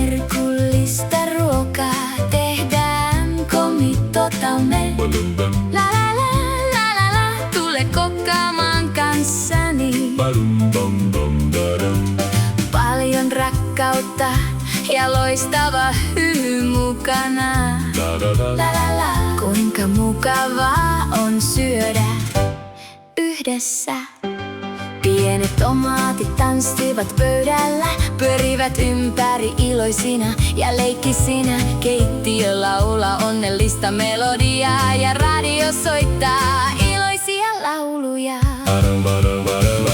Herkullista ruokaa tehdään, komitotamme. La la la la la la, tule kokkaamaan kanssani. Paljon rakkautta ja loistava hymy mukana. La la la, kuinka mukavaa on syödä yhdessä. Pienet tomaatit tanssivat pöydällä, pyörivät ympäri iloisina ja leikkisinä. Keittiö laulaa onnellista melodiaa ja radio soittaa iloisia lauluja.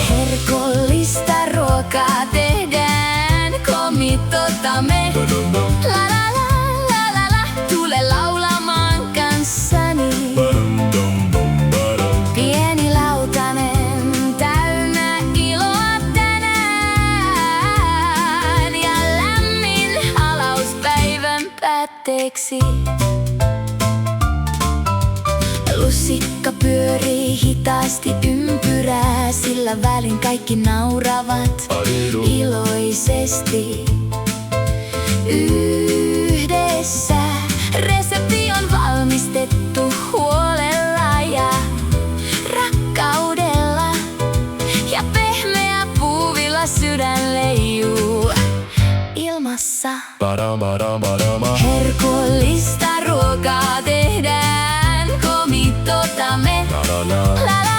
Herkullista ruokaa tehdään, komitotamme. La la la la la la, tule laulamaan kanssani. Pieni lautanen täynnä iloa tänään ja lämmin halaus päivän päätteeksi. Lusikka pyörii hitaasti ympyrää, sillä välin kaikki nauravat iloisesti. Yhdessä resepti on valmistettu huolella ja rakkaudella, ja pehmeä puuvilla sydän leijuu ilmassa. Herkullista ruokaa tehdään, komitotamme. La la